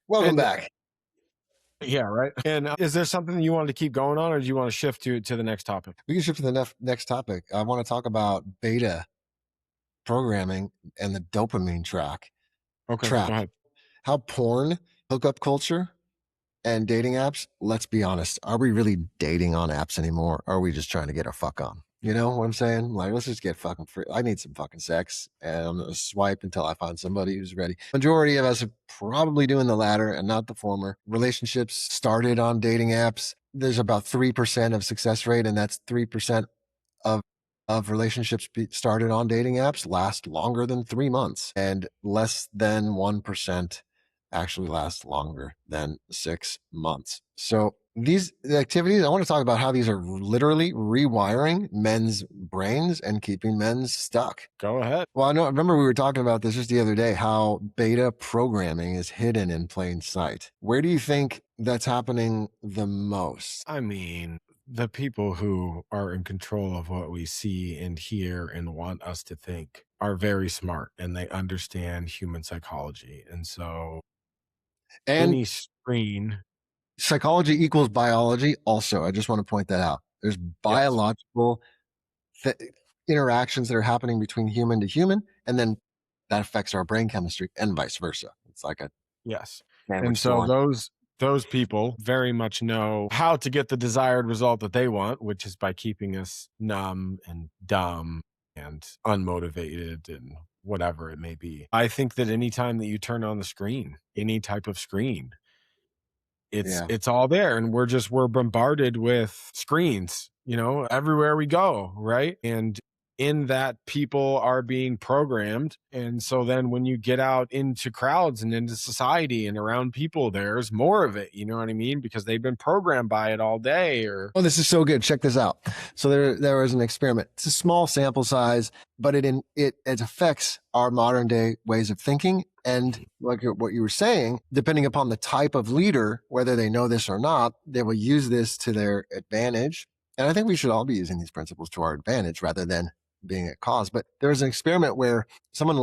Welcome And back. yeah, right. And is there something you wanted to keep going on, or do you want to shift to the next topic? We can shift to the next topic. I want to talk about beta programming and the dopamine Okay, go trap. ahead. How porn, hookup culture, and dating apps, let's be honest, are we really dating on apps anymore? Or are we just trying to get our fuck on? You know what I'm saying? Like, let's just get fucking free. I need some fucking sex, and I'm gonna swipe until I find somebody who's ready. Majority of us are probably doing the latter and not the former. Relationships started on dating apps. There's about 3% of success rate, and that's 3% of relationships started on dating apps last longer than 3 months, and less than 1% actually last longer than 6 months. So these activities, I want to talk about how these are literally rewiring men's brains and keeping men stuck. Go ahead. Well, I remember we were talking about this just the other day, how beta programming is hidden in plain sight. Where do you think that's happening the most? I mean, the people who are in control of what we see and hear and want us to think are very smart, and they understand human psychology. And so And any screen, psychology equals biology. Also, I just want to point that out. There's yes, biological th- interactions that are happening between human to human, and then that affects our brain chemistry and vice versa. It's like a yes. And sandwich so swan. those people very much know how to get the desired result that they want, which is by keeping us numb and dumb and unmotivated and whatever it may be. I think that anytime that you turn on the screen, any type of screen, Yeah. it's all there, and we're bombarded with screens, everywhere we go, right? And in that, people are being programmed, and so then when you get out into crowds and into society and around people, there's more of it, you know what I mean? Because they've been programmed by it all day. Or Oh, this is so good. Check this out. So there was an experiment. It's a small sample size, but it affects our modern day ways of thinking. And like what you were saying, depending upon the type of leader, whether they know this or not, they will use this to their advantage. And I think we should all be using these principles to our advantage rather than being at cause. But there was an experiment where someone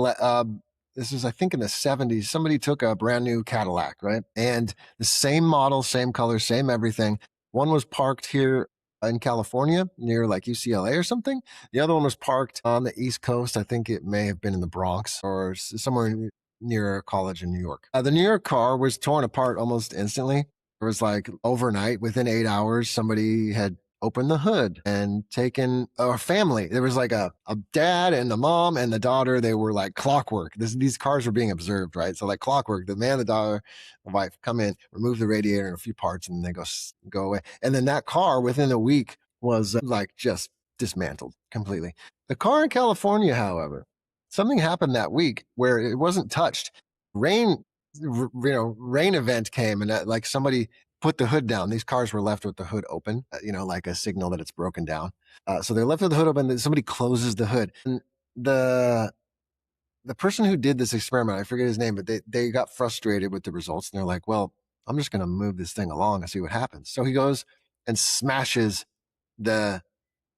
this was, I think, in the 70s. Somebody took a brand new Cadillac, right? And the same model, same color, same everything. One was parked here in California near like UCLA or something. The other one was parked on the East Coast. I think it may have been in the Bronx or somewhere near a college in New York. The New York car was torn apart almost instantly. It was like overnight, within 8 hours, somebody had opened the hood and taken a family. There was like a dad and the mom and the daughter. They were like clockwork. These cars were being observed, right? So like clockwork, the man, the daughter, the wife come in, remove the radiator and a few parts, and then they go away. And then that car within a week was like just dismantled completely. The car in California, however, something happened that week where it wasn't touched. Rain, rain event came, and like somebody put the hood down. These cars were left with the hood open, like a signal that it's broken down. So they're left with the hood open. Then somebody closes the hood, and the the person who did this experiment, I forget his name, but they got frustrated with the results, and they're like, "Well, I'm just going to move this thing along and see what happens." So he goes and smashes the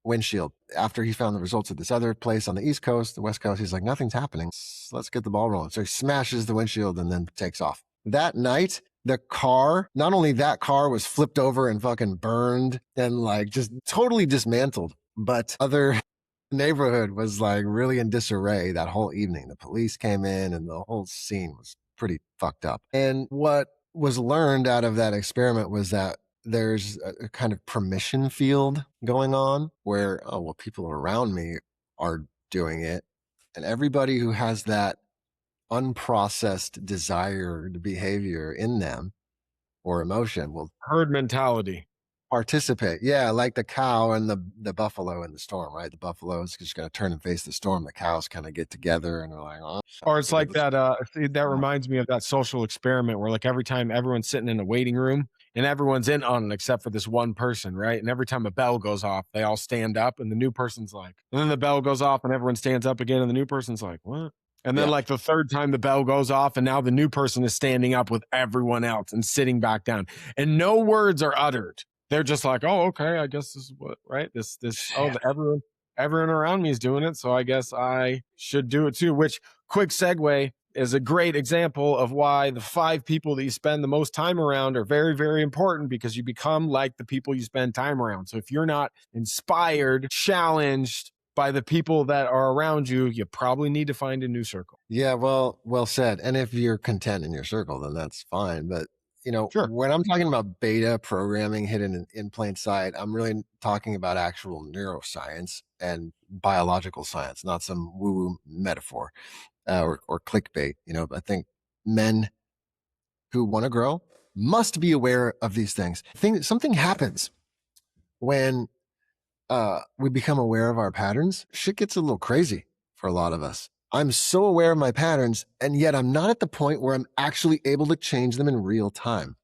windshield after he found the results at this other place on the East Coast, the West Coast. He's like, nothing's happening. Let's get the ball rolling. So he smashes the windshield and then takes off. That night, the car, not only that car was flipped over and fucking burned and like just totally dismantled, but other neighborhood was like really in disarray that whole evening. The police came in and the whole scene was pretty fucked up. And what was learned out of that experiment was that there's a kind of permission field going on where, oh, well, people around me are doing it. And everybody who has that unprocessed desired behavior in them or emotion will herd mentality. participate. Yeah, like the cow and the buffalo in the storm, right? The buffalo's just going to turn and face the storm. The cows kind of get together and they're like, oh, Or it's like that. That uh, reminds me of that social experiment where, like, every time everyone's sitting in a waiting room and everyone's in on it except for this one person, right? And every time a bell goes off, they all stand up, and the new person's like, and then the bell goes off, and everyone stands up again, and the new person's like, what? And then, yeah, like, the third time the bell goes off, and now the new person is standing up with everyone else and sitting back down, and no words are uttered. They're just like, oh, okay, I guess this is what, right? yeah. Everyone around me is doing it, so I guess I should do it too. Which, quick segue, is a great example of why the 5 people that you spend the most time around are very, very important, because you become like the people you spend time around. So if you're not inspired, challenged by the people that are around you, you probably need to find a new circle. Yeah, well said. And if you're content in your circle, then that's fine. But Sure. when I'm talking about beta programming hidden in plain sight, I'm really talking about actual neuroscience and biological science, not some woo-woo metaphor or clickbait. I think men who want to grow must be aware of these things. Something happens when we become aware of our patterns. Shit gets a little crazy for a lot of us. I'm so aware of my patterns, and yet I'm not at the point where I'm actually able to change them in real time.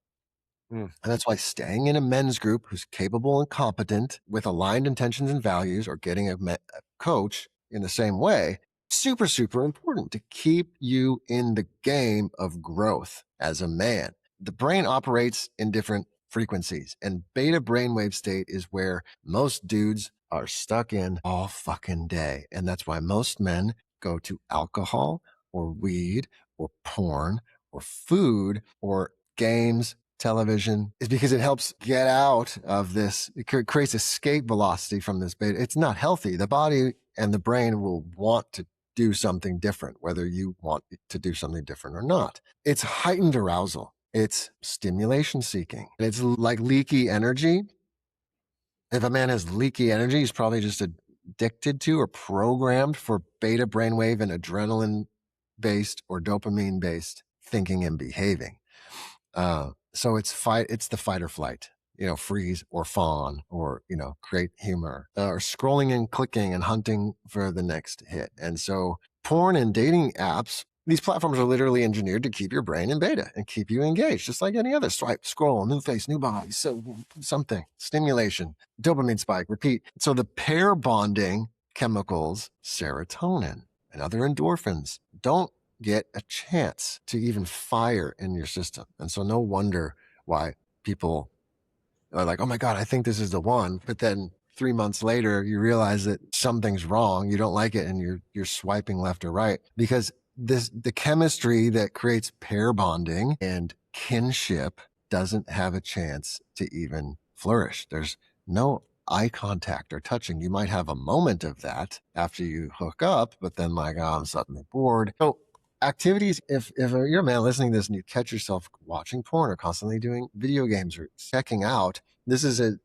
Mm. And that's why staying in a men's group who's capable and competent with aligned intentions and values, or getting a coach in the same way, super, super important to keep you in the game of growth as a man. The brain operates in different frequencies, and beta brainwave state is where most dudes are stuck in all fucking day. And that's why most men go to alcohol or weed or porn or food or games, television, is because it helps get out of this. It creates escape velocity from this beta. It's not healthy. The body and the brain will want to do something different, whether you want to do something different or not. It's heightened arousal. It's stimulation seeking. It's like leaky energy. If a man has leaky energy, he's probably just addicted to or programmed for beta brainwave and adrenaline based or dopamine based thinking and behaving. So it's the fight or flight, freeze or fawn, or, create humor, or scrolling and clicking and hunting for the next hit. And so porn and dating apps, these platforms are literally engineered to keep your brain in beta and keep you engaged, just like any other swipe, scroll, new face, new body, so something, stimulation, dopamine spike, repeat. So the pair bonding chemicals, serotonin and other endorphins, don't get a chance to even fire in your system. And so no wonder why people are like, oh my God, I think this is the one. But then 3 months later, you realize that something's wrong. You don't like it. And you're swiping left or right, because the chemistry that creates pair bonding and kinship doesn't have a chance to even flourish. There's no eye contact or touching. You might have a moment of that after you hook up, but then like, oh, I'm suddenly bored. So activities, if you're a man listening to this and you catch yourself watching porn or constantly doing video games or checking out, this is an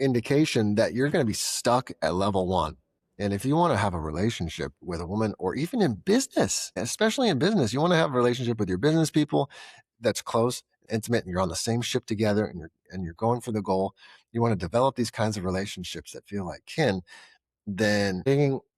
indication that you're going to be stuck at level 1. And if you want to have a relationship with a woman, or even in business, especially in business, you want to have a relationship with your business people that's close, intimate, and you're on the same ship together, and you're going for the goal. You want to develop these kinds of relationships that feel like kin. Then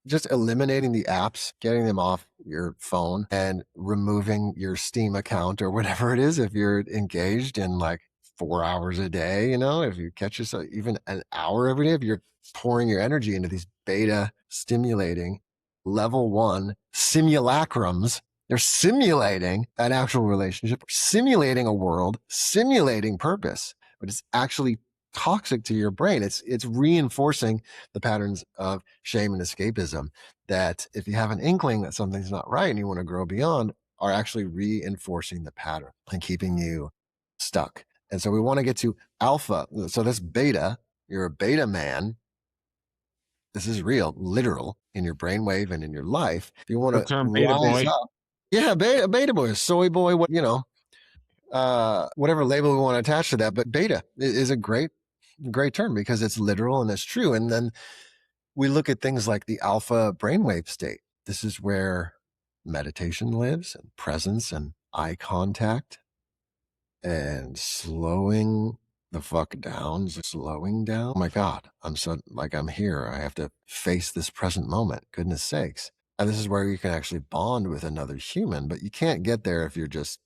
just eliminating the apps, getting them off your phone, and removing your Steam account or whatever it is, if you're engaged in like 4 hours a day, if you catch yourself even an hour every day, if you're pouring your energy into these beta stimulating level 1 simulacrums, they're simulating an actual relationship, simulating a world, simulating purpose, but it's actually toxic to your brain. It's reinforcing the patterns of shame and escapism that, if you have an inkling that something's not right and you want to grow beyond, are actually reinforcing the pattern and keeping you stuck. And so we want to get to alpha. So this beta, you're a beta man. This is real, literal, in your brainwave and in your life. If you want The to term beta rise boy. up, yeah, beta boy, soy boy, whatever label we want to attach to that. But beta is a great term because it's literal and it's true. And then we look at things like the alpha brainwave state. This is where meditation lives, and presence and eye contact and slowing the fuck down, slowing down. Oh my God, I'm here. I have to face this present moment. Goodness sakes. And this is where you can actually bond with another human, but you can't get there if you're just,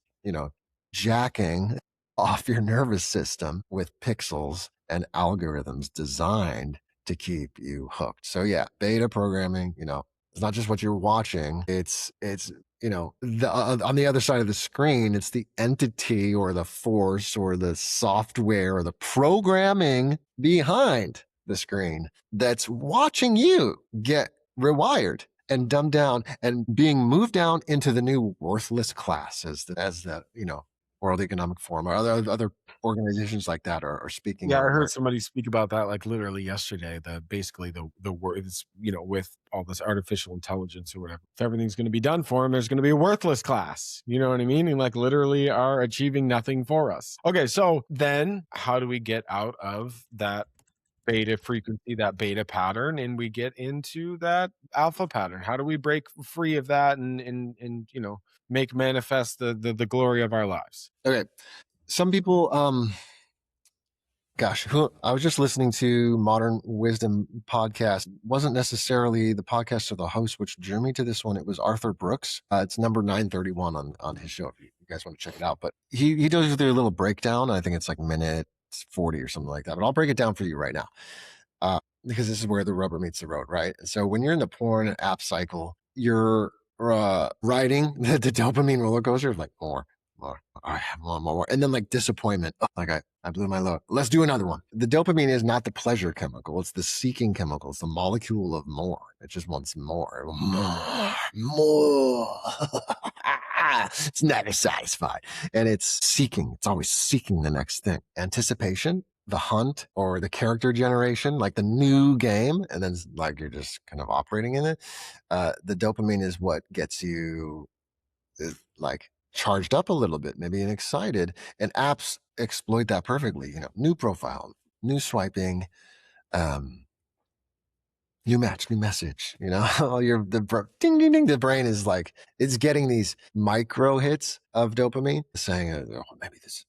jacking off your nervous system with pixels and algorithms designed to keep you hooked. So yeah, beta programming, it's not just what you're watching. It's on the other side of the screen, it's the entity or the force or the software or the programming behind the screen that's watching you get rewired and dumbed down and being moved down into the new worthless class as the World Economic Forum or other organizations like that are speaking Yeah, I of, heard right? somebody speak about that like literally yesterday. Basically the words, with all this artificial intelligence or whatever, if everything's going to be done for them, there's going to be a worthless class. You know what I mean? And like literally are achieving nothing for us. Okay, so then how do we get out of that beta frequency, that beta pattern, and we get into that alpha pattern? How do we break free of that and make manifest the glory of our lives? Okay. Some people, I was just listening to Modern Wisdom podcast. It wasn't necessarily the podcast or the host which drew me to this one. It was Arthur Brooks. It's number 931 on his show if you guys want to check it out. But he does a little breakdown. I think it's like minute 40 or something like that. But I'll break it down for you right now. Because this is where the rubber meets the road, right? And so when you're in the porn app cycle, you're riding the dopamine roller coaster, like more, I have more, and then like disappointment. Oh, like I blew my load. Let's do another one. The dopamine is not the pleasure chemical; it's the seeking chemical. It's the molecule of more. It just wants more. It's never satisfied, and it's seeking. It's always seeking the next thing. Anticipation, the hunt, or the character generation, like the new game, and then like you're just kind of operating in it. The dopamine is what gets you like charged up a little bit, maybe and excited. And apps exploit that perfectly. New profile, new swiping, new match, new message. All ding ding ding. The brain is like it's getting these micro hits of dopamine, saying, "Oh, maybe this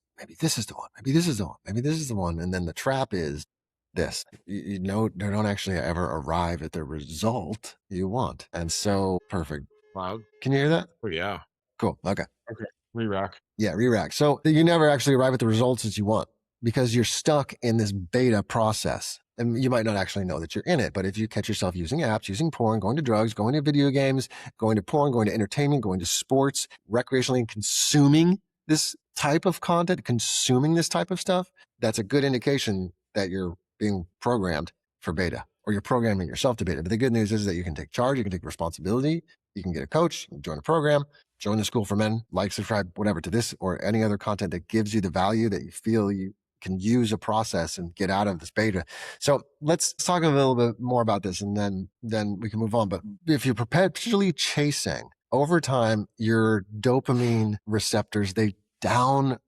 is the one. Maybe this is the one. Maybe this is the one." And then the trap is this. They don't actually ever arrive at the result you want. And so perfect. Loud. Can you hear that? Oh yeah. Cool. Okay. Okay. Re-rack. Yeah, re-rack. So you never actually arrive at the results that you want because you're stuck in this beta process. And you might not actually know that you're in it, but if you catch yourself using apps, using porn, going to drugs, going to video games, going to porn, going to entertainment, going to sports, recreationally consuming this type of content, consuming this type of stuff, that's a good indication that you're being programmed for beta or you're programming yourself to beta. But the good news is that you can take charge, you can take responsibility, you can get a coach, you can join a program, join the School for Men, like, subscribe, whatever, to this or any other content that gives you the value that you feel you can use a process and get out of this beta. So let's talk a little bit more about this and then we can move on. But if you're perpetually chasing, over time, your dopamine receptors, they downgrade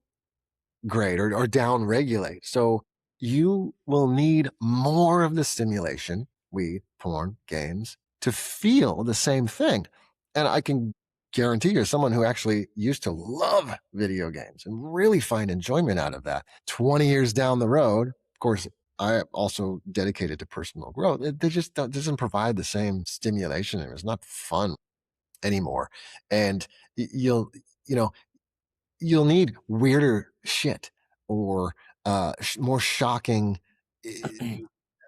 or down regulate. So you will need more of the stimulation, weed, porn, games, to feel the same thing. And I can guarantee you, someone who actually used to love video games and really find enjoyment out of that 20 years down the road, of course, I also dedicated to personal growth. It just doesn't provide the same stimulation. It's not fun anymore. And you'll, you know, you'll need weirder shit or more shocking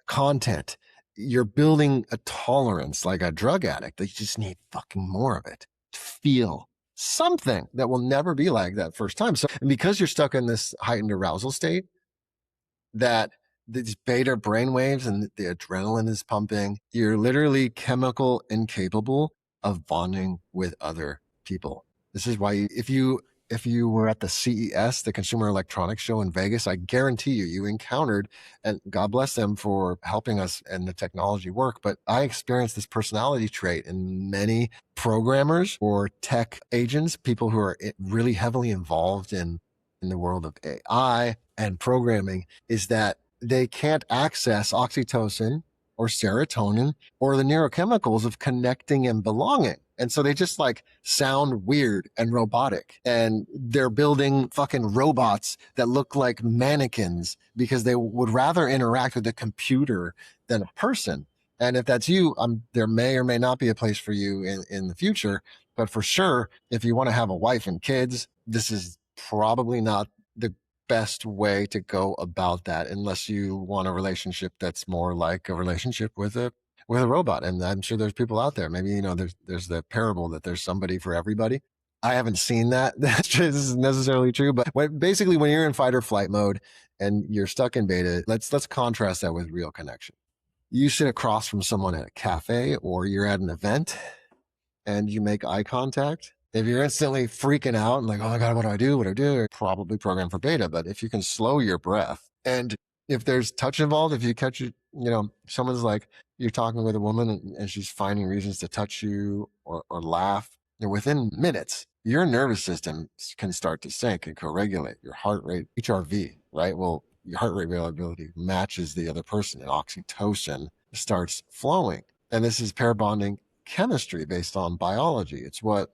content. You're building a tolerance like a drug addict. You just need fucking more of it to feel something that will never be like that first time. So, and because you're stuck in this heightened arousal state, that these beta brainwaves and the adrenaline is pumping, you're literally chemical incapable of bonding with other people. This is why if you were at the CES, the Consumer Electronics Show in Vegas, I guarantee you encountered, and God bless them for helping us and the technology work, but I experienced this personality trait in many programmers or tech agents, people who are really heavily involved in the world of AI and programming, is that they can't access oxytocin or serotonin or the neurochemicals of connecting and belonging. And so they just like sound weird and robotic. And they're building fucking robots that look like mannequins because they would rather interact with a computer than a person. And if that's you, there may or may not be a place for you in the future. But for sure, if you want to have a wife and kids, this is probably not the best way to go about that unless you want a relationship that's more like a relationship with a robot. And I'm sure there's people out there. Maybe, there's the parable that there's somebody for everybody. I haven't seen that. This is necessarily true. But basically, when you're in fight or flight mode and you're stuck in beta, let's contrast that with real connection. You sit across from someone at a cafe or you're at an event and you make eye contact. If you're instantly freaking out and like, oh my God, what do I do? What do I do? You're probably programmed for beta. But if you can slow your breath and if there's touch involved, if you catch it, someone's like, you're talking with a woman and she's finding reasons to touch you or laugh, within minutes, your nervous system can start to sync and co-regulate your heart rate, HRV, right? Well, your heart rate variability matches the other person and oxytocin starts flowing. And this is pair bonding chemistry based on biology. It's what,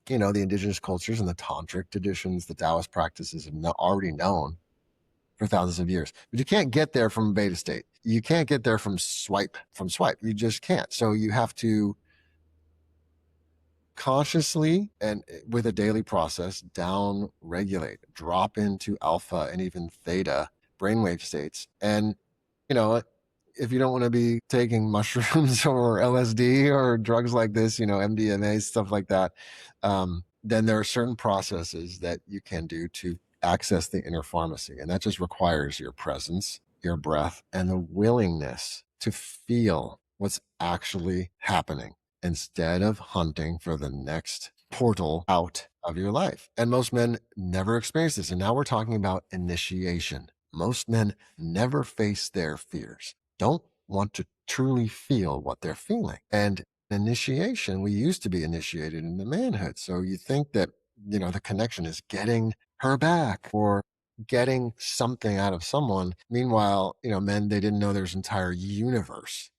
the indigenous cultures and the tantric traditions, the Taoist practices have already known for thousands of years. But you can't get there from beta state. You can't get there from swipe. You just can't. So you have to consciously and with a daily process down regulate, drop into alpha and even theta brainwave states. And, if you don't want to be taking mushrooms or LSD or drugs like this, MDMA, stuff like that, then there are certain processes that you can do to access the inner pharmacy. And that just requires your presence, your breath, and the willingness to feel what's actually happening instead of hunting for the next portal out of your life. And most men never experience this. And now we're talking about initiation. Most men never face their fears, don't want to truly feel what they're feeling. And initiation, we used to be initiated into manhood. So you think that, the connection is getting her back or getting something out of someone. Meanwhile, men, they didn't know there's an entire universe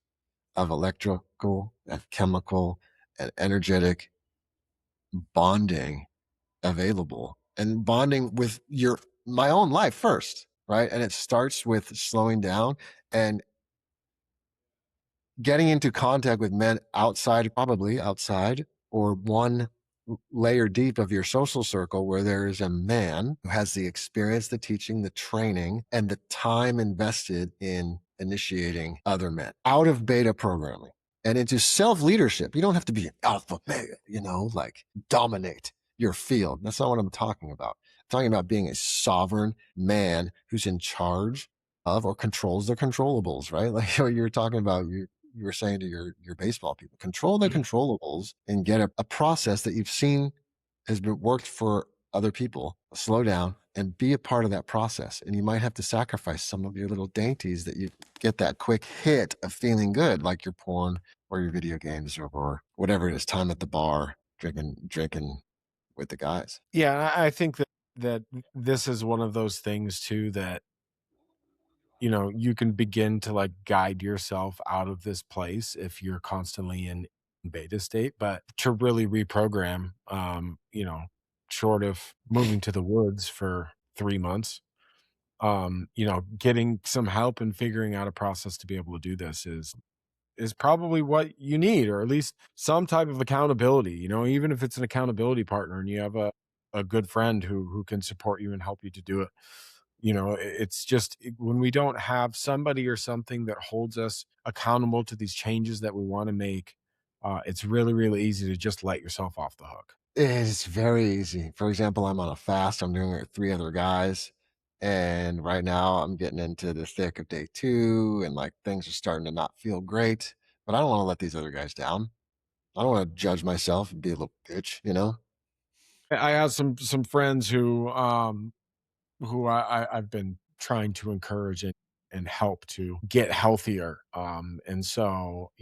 of electrical, of chemical, and energetic bonding available, and bonding with my own life first, right? And it starts with slowing down and getting into contact with men probably outside, or one layer deep of your social circle where there is a man who has the experience, the teaching, the training, and the time invested in initiating other men out of beta programming and into self-leadership. You don't have to be an alpha male, like dominate your field. That's not what I'm talking about. I'm talking about being a sovereign man who's in charge of or controls the controllables, right? Like you were talking about, you were saying to your baseball people, control the controllables and get a process that you've seen has been worked for other people. Slow down and be a part of that process. And you might have to sacrifice some of your little dainties that you get that quick hit of feeling good, like your porn or your video games or whatever it is, time at the bar, drinking with the guys. Yeah, I think that this is one of those things too that you can begin to like guide yourself out of this place if you're constantly in beta state, but to really reprogram, short of moving to the woods for 3 months, getting some help and figuring out a process to be able to do this is probably what you need, or at least some type of accountability, even if it's an accountability partner and you have a good friend who can support you and help you to do it. It's just when we don't have somebody or something that holds us accountable to these changes that we want to make, it's really, really easy to just let yourself off the hook. It's very easy. For example, I'm on a fast. I'm doing it with 3 other guys. And right now I'm getting into the thick of day 2 and like things are starting to not feel great. But I don't want to let these other guys down. I don't want to judge myself and be a little bitch. I have some friends who I've been trying to encourage and help to get healthier. And so,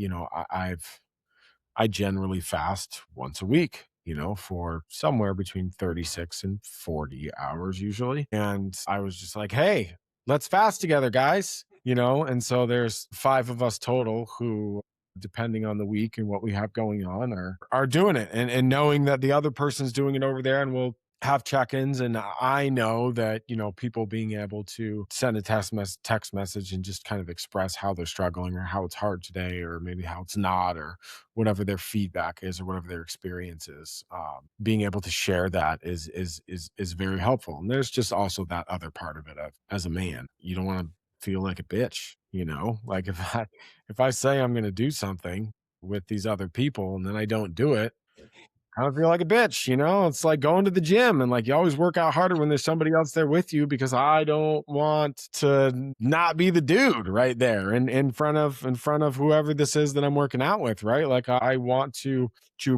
I generally fast once a week, for somewhere between 36 and 40 hours usually. And I was just like, hey, let's fast together, guys. And so there's 5 of us total who, depending on the week and what we have going on, are doing it, and knowing that the other person's doing it over there, and we'll have check-ins. And I know that, people being able to send a text message and just kind of express how they're struggling or how it's hard today, or maybe how it's not, or whatever their feedback is or whatever their experience is, being able to share that is very helpful. And there's just also that other part of it of, as a man, you don't want to feel like a bitch, like if I say I'm going to do something with these other people and then I don't do it, kind of feel like a bitch, you know? It's like going to the gym and like you always work out harder when there's somebody else there with you because I don't want to not be the dude right there in front of whoever this is that I'm working out with, right? Like I want to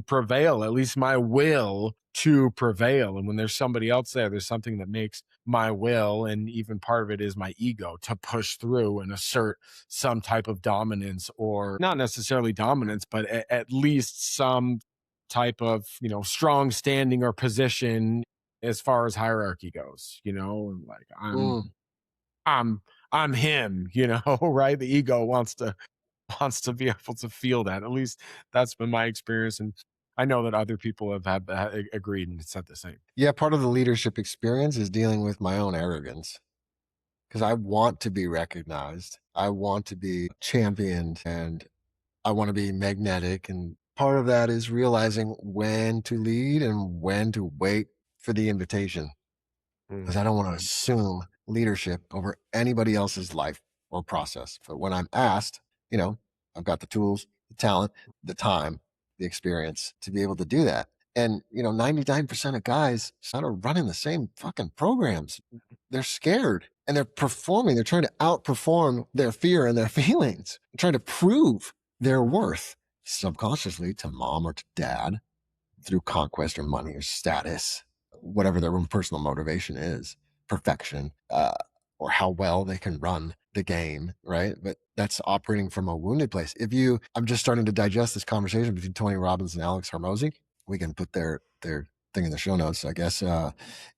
prevail, at least my will to prevail. And when there's somebody else there, there's something that makes my will, and even part of it is my ego, to push through and assert some type of dominance, or not necessarily dominance, but at least some type of, you know, strong standing or position as far as hierarchy goes, you know, and like Mm. I'm him, you know, right? The ego wants to be able to feel that. At least that's been my experience, and I know that other people have agreed and said the same. Yeah, part of the leadership experience is dealing with my own arrogance because I want to be recognized. I want to be championed and I want to be magnetic. And part of that is realizing when to lead and when to wait for the invitation, because I don't want to assume leadership over anybody else's life or process. But when I'm asked, you know, I've got the tools, the talent, the time, the experience to be able to do that. And, you know, 99% of guys are running the same fucking programs. They're scared and they're performing. They're trying to outperform their fear and their feelings, they're trying to prove their worth subconsciously to mom or to dad through conquest or money or status, whatever their own personal motivation is, perfection, or how well they can run the game, right? But that's operating from a wounded place. I'm just starting to digest this conversation between Tony Robbins and Alex Hormozy. We can put their thing in the show notes, I guess.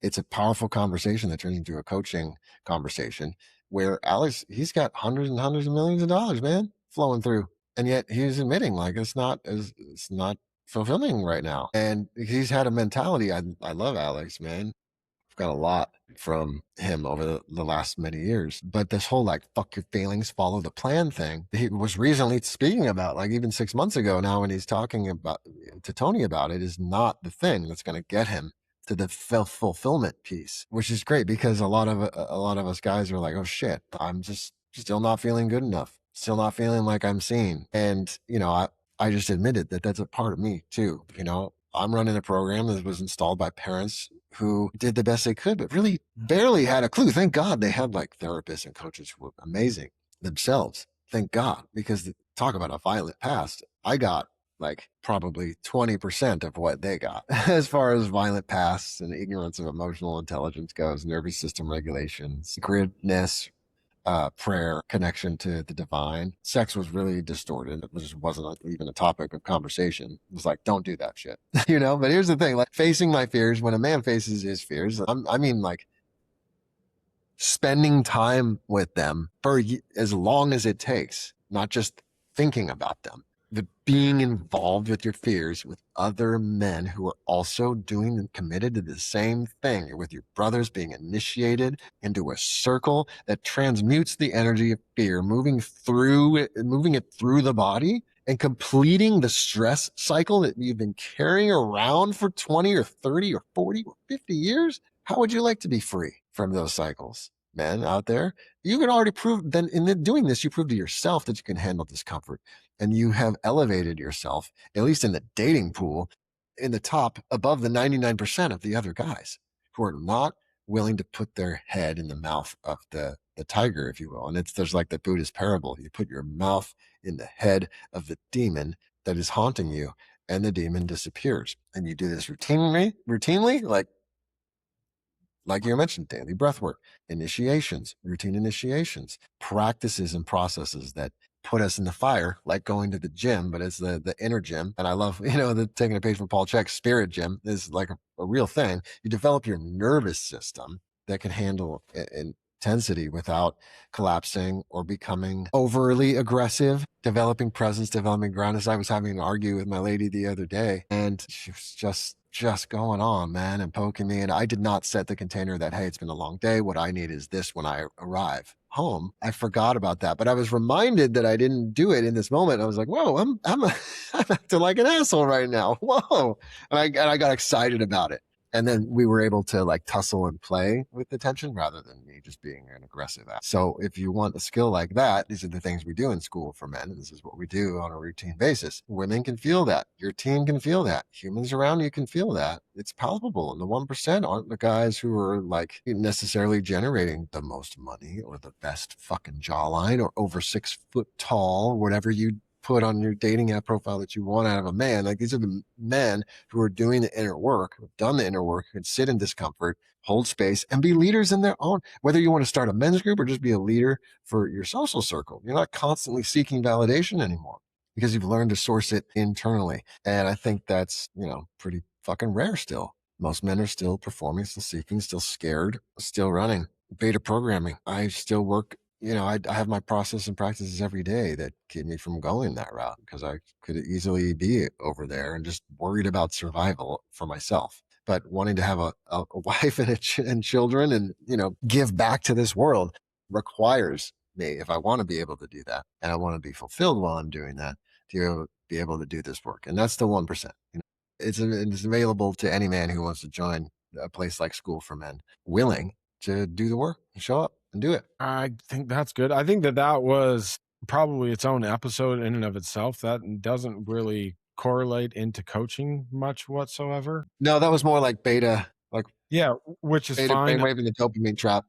It's a powerful conversation that turns into a coaching conversation where Alex, he's got hundreds and hundreds of millions of dollars, man, flowing through. And yet he's admitting like it's not fulfilling right now. And he's had a mentality. I love Alex, man. I've got a lot from him over the last many years. But this whole like, fuck your feelings, follow the plan thing, he was recently speaking about, like even 6 months ago now, when he's talking about to Tony about it, is not the thing that's going to get him to the fulfillment piece, which is great because a lot of us guys are like, oh shit, I'm just still not feeling good enough, still not feeling like I'm seen. And, you know, I just admitted that that's a part of me too. You know, I'm running a program that was installed by parents who did the best they could, but really barely had a clue. Thank God they had like therapists and coaches who were amazing themselves. Thank God, because talk about a violent past. I got like probably 20% of what they got as far as violent pasts and ignorance of emotional intelligence goes, nervous system regulation, sacredness, prayer, connection to the divine. Sex was really distorted. It just wasn't even a topic of conversation. It was like, don't do that shit, you know? But here's the thing, like facing my fears, when a man faces his fears, I mean like spending time with them for as long as it takes, not just thinking about them. The being involved with your fears with other men who are also doing and committed to the same thing. You're with your brothers, being initiated into a circle that transmutes the energy of fear, moving it through the body and completing the stress cycle that you've been carrying around for 20 or 30 or 40 or 50 years. How would you like to be free from those cycles, men out there? You can already prove, then in doing this, you prove to yourself that you can handle discomfort, and you have elevated yourself, at least in the dating pool, in the top above the 99% of the other guys who are not willing to put their head in the mouth of the tiger, if you will. And there's like the Buddhist parable. You put your mouth in the head of the demon that is haunting you, and the demon disappears. And you do this routinely, like you mentioned, daily breath work, initiations, routine initiations, practices and processes that put us in the fire, like going to the gym, but it's the inner gym. And I love, you know, taking a page from Paul Chek's spirit gym is like a real thing. You develop your nervous system that can handle intensity without collapsing or becoming overly aggressive, developing presence, developing groundness. I was having an argue with my lady the other day, and she was just going on, man, and poking me. And I did not set the container that, hey, it's been a long day. What I need is this when I arrive home. I forgot about that, but I was reminded that I didn't do it in this moment. I was like, whoa, I'm acting like an asshole right now. Whoa. And I got excited about it. And then we were able to like tussle and play with the tension rather than me just being an aggressive ass. So if you want a skill like that, these are the things we do in school for men. This is what we do on a routine basis. Women can feel that. Your team can feel that. Humans around you can feel that. It's palpable. And the 1% aren't the guys who are like necessarily generating the most money or the best fucking jawline or over 6 foot tall, whatever you put on your dating app profile that you want out of a man. Like these are the men who are doing the inner work, who've done the inner work, who can sit in discomfort, hold space, and be leaders in their own. Whether you want to start a men's group or just be a leader for your social circle, you're not constantly seeking validation anymore because you've learned to source it internally. And I think that's, pretty fucking rare still. Most men are still performing, still seeking, still scared, still running. Beta programming. I still work I have my process and practices every day that keep me from going that route because I could easily be over there and just worried about survival for myself. But wanting to have a wife and children and, give back to this world requires me, if I want to be able to do that and I want to be fulfilled while I'm doing that, to be able to do this work. And that's the 1%. It's available to any man who wants to join a place like School for Men, willing to do the work, show up and do it. I think that's good. I think that was probably its own episode in and of itself. That doesn't really correlate into coaching much whatsoever. No, that was more like beta, like Yeah, which is beta fine. brainwave and the dopamine trap.